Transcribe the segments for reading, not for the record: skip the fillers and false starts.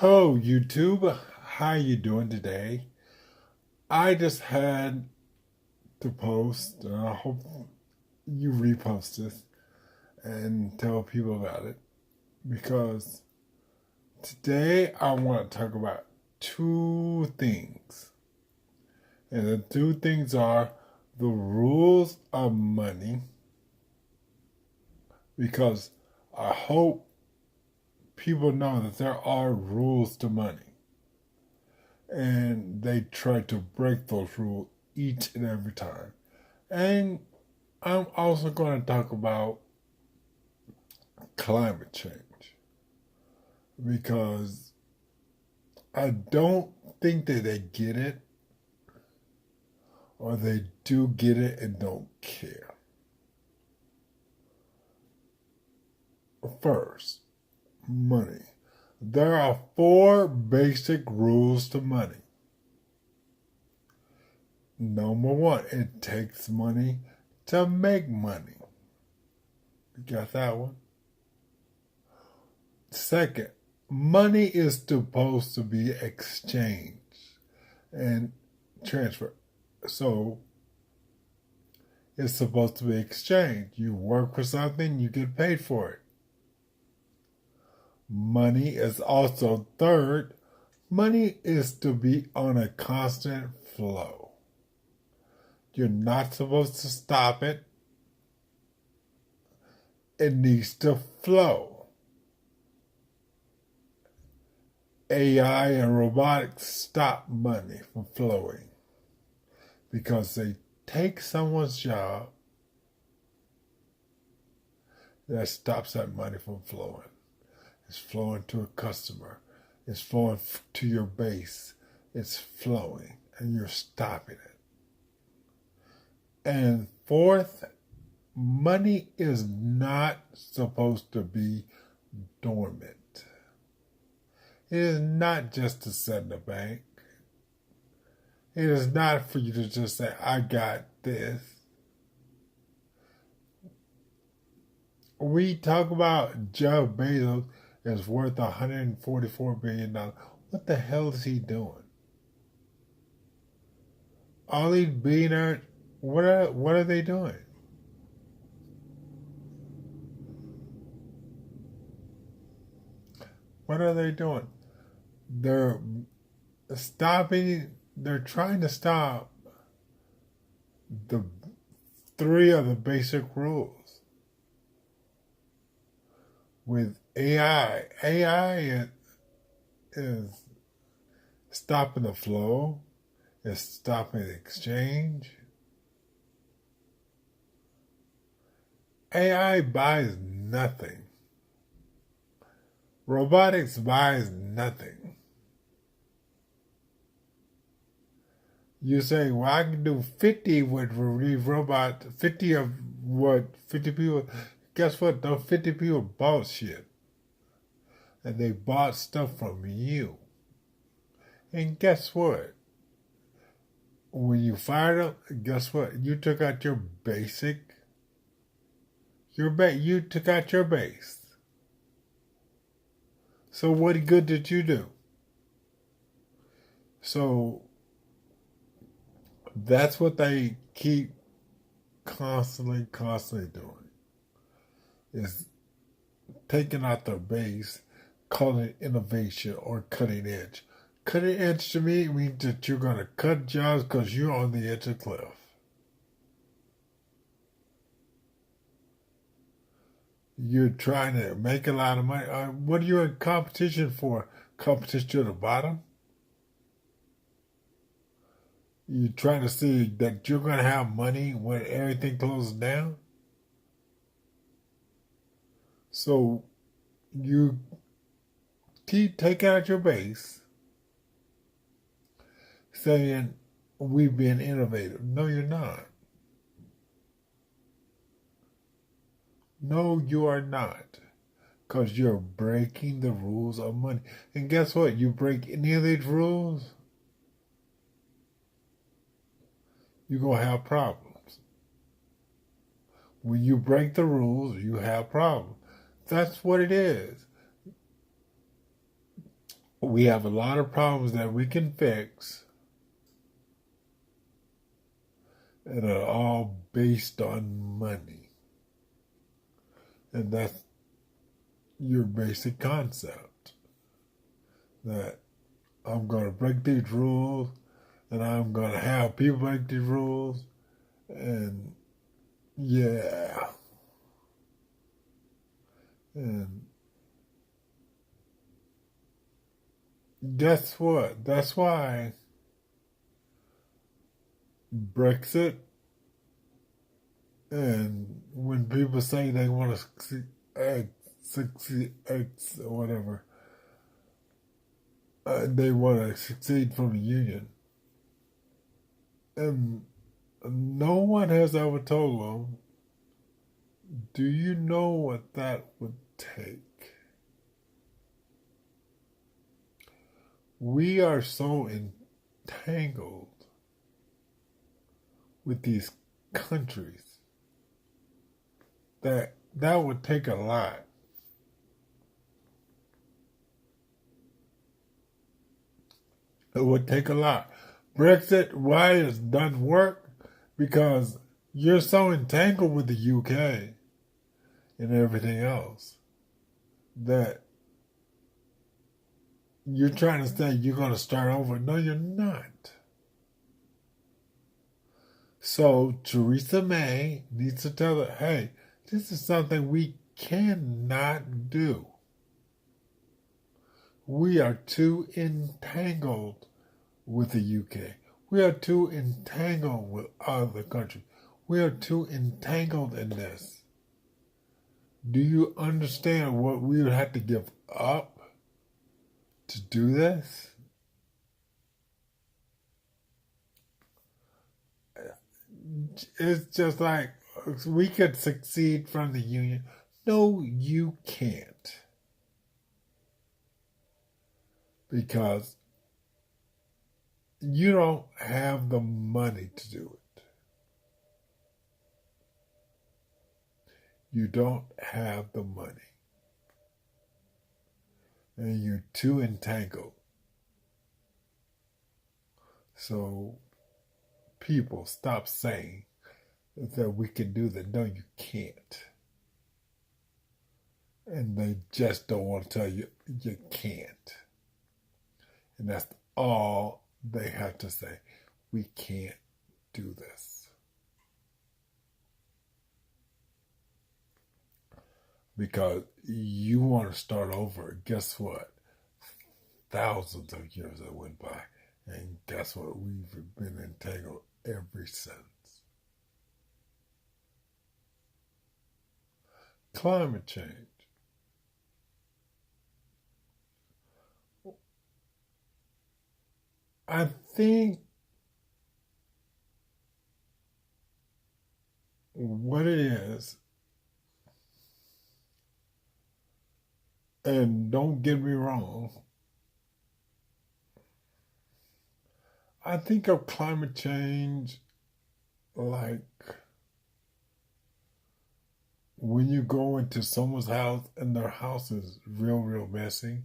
Hello YouTube, how you doing today? I just had to post, and I hope you repost this and tell people about it because today I want to talk about two things. And the two things are the rules of money, because I hope people know that there are rules to money. And they try to break those rules each and every time. And I'm also going to talk about climate change because I don't think that they get it, or they do get it and don't care. First, money. There are four basic rules to money. Number one, it takes money to make money. You got that one? Second, money is supposed to be exchanged and transferred. So it's supposed to be exchanged. You work for something, you get paid for it. Money is also third. Money is to be on a constant flow. You're not supposed to stop it. It needs to flow. AI and robotics stop money from flowing because they take someone's job. That stops that money from flowing. It's flowing to a customer. It's flowing to your base. It's flowing, and you're stopping it. And fourth, money is not supposed to be dormant. It is not just to sit in the bank. It is not for you to just say, I got this. We talk about Jeff Bezos is worth $144 billion. What the hell is he doing? All these billionaires, what are they doing? What are they doing? They're trying to stop the three of the basic rules. With AI, AI is stopping the flow, it's stopping the exchange. AI buys nothing. Robotics buys nothing. You say, well, I can do 50 with these robots, 50 of what, 50 people. Guess what? Those 50 people bought shit. And they bought stuff from you. And guess what? When you fired them, guess what? You took out your basic. You took out your base. So what good did you do? So that's what they keep constantly doing, is taking out their base, calling it innovation or cutting edge. Cutting edge to me means that you're going to cut jobs because you're on the edge of the cliff. You're trying to make a lot of money. What are you in competition for? Competition to the bottom? You're trying to see that you're going to have money when everything closes down? So you keep taking out your base, saying, we've been innovative. No, you're not. No, you are not. Because you're breaking the rules of money. And guess what? You break any of these rules, you're going to have problems. When you break the rules, you have problems. That's what it is. We have a lot of problems that we can fix and are all based on money. And that's your basic concept. That I'm going to break these rules and I'm going to have people break these rules. And yeah. And guess what? That's why Brexit, and when people say they want to succeed, or whatever, they want to succeed from the union. And no one has ever told them, do you know what that would take? We are so entangled with these countries that would take a lot. It would take a lot. Brexit, why it doesn't work? Because you're so entangled with the UK and everything else that you're trying to say you're going to start over. No, you're not. So Theresa May needs to tell her, hey, this is something we cannot do. We are too entangled with the UK. We are too entangled with other countries. We are too entangled in this. Do you understand what we would have to give up to do this? It's just like we could succeed from the union. No, you can't. Because you don't have the money to do it. You don't have the money. And you're too entangled. So people stop saying that we can do that. No, you can't. And they just don't want to tell you you can't. And that's all they have to say. We can't do this. Because you want to start over. Guess what? Thousands of years that went by. And guess what? We've been entangled ever since. Climate change. I think what it is, and don't get me wrong, I think of climate change like when you go into someone's house and their house is real, real messy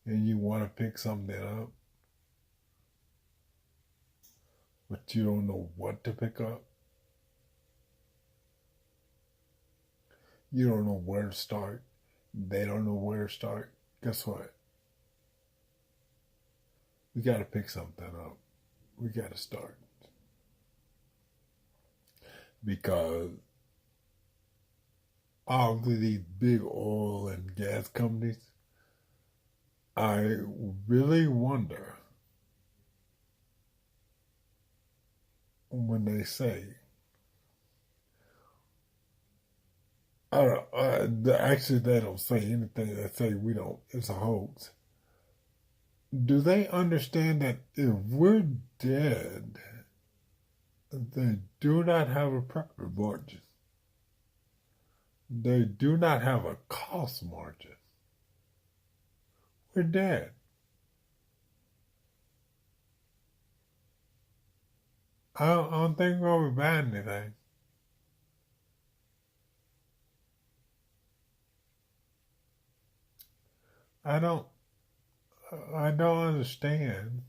and you want to pick something up, but you don't know what to pick up. You don't know where to start. They don't know where to start. Guess what? We got to pick something up. We got to start. Because all of these big oil and gas companies, I really wonder when they say, actually they don't say anything. They say we don't, it's a hoax. Do they understand that if we're dead, they do not have a profit margin? They do not have a cost margin. We're dead. I don't think we're going to be buying anything. I don't I don't understand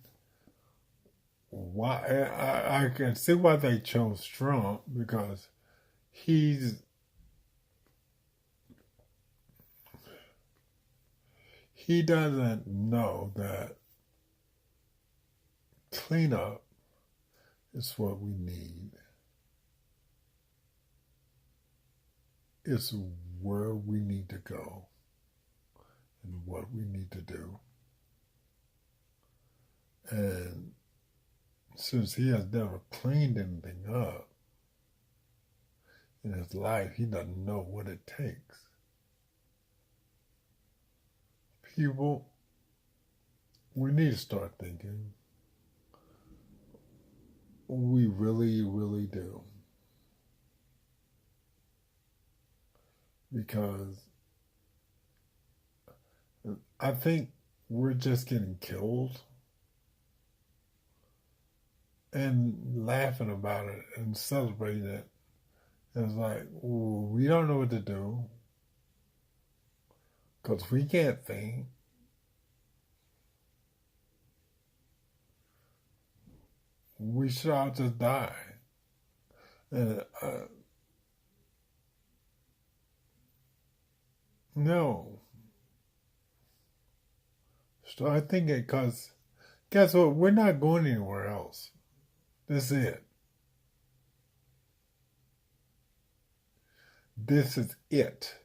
why. I can see why they chose Trump because he's he doesn't know that cleanup is what we need. It's where we need to go and what we need to do. And since he has never cleaned anything up in his life, he doesn't know what it takes. People, we need to start thinking. We really, really do. Because I think we're just getting killed and laughing about it and celebrating it. It's like, well, we don't know what to do because we can't think. We should all just die. And no. Start thinking because guess what? We're not going anywhere else. This is it. This is it.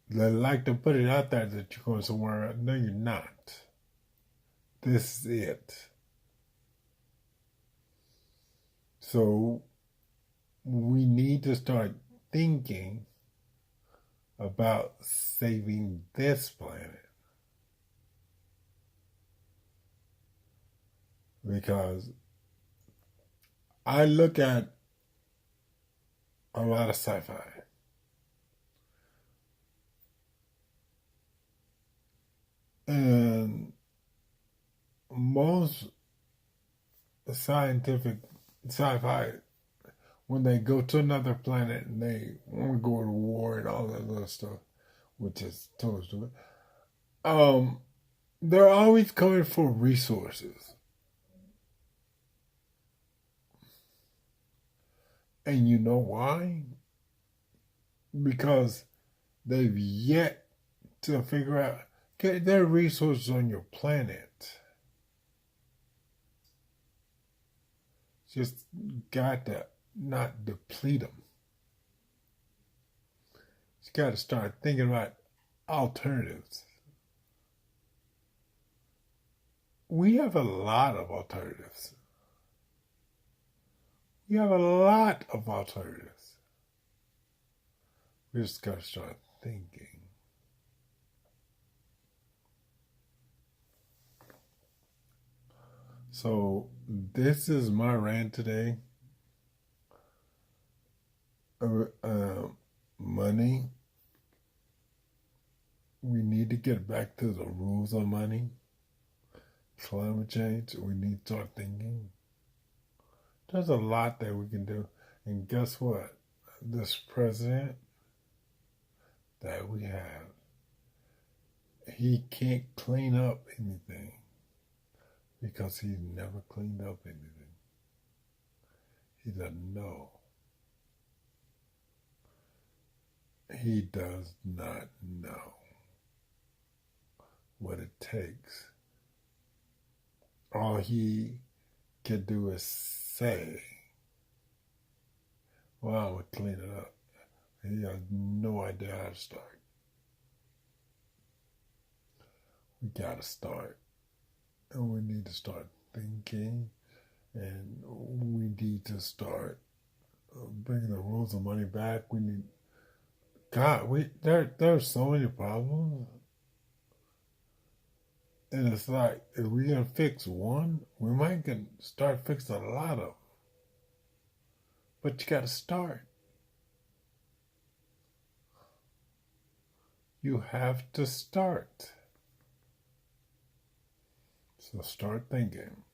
They like to put it out there that you're going somewhere else. No, you're not. This is it. So we need to start thinking about saving this planet. Because I look at a lot of sci-fi. And most scientific sci-fi, when they go to another planet and they want to go to war and all that other stuff, which is totally stupid, they're always coming for resources. And you know why? Because they've yet to figure out there are resources on your planet. Just got to not deplete them. You got to start thinking about alternatives. We have a lot of alternatives. We have a lot of alternatives. We just got to start thinking. So this is my rant today. Money. We need to get back to the rules of money. Climate change. We need to start thinking. There's a lot that we can do. And guess what? This president that we have, he can't clean up anything because he's never cleaned up anything. He doesn't know. He does not know what it takes. All he can do is say, well, I would clean it up. He has no idea how to start. We got to start. And we need to start thinking. And we need to start bringing the rules of money back. We need, God, there are so many problems. And it's like, if we can fix one, we might can start fixing a lot of them. But you got to start. You have to start. So start thinking.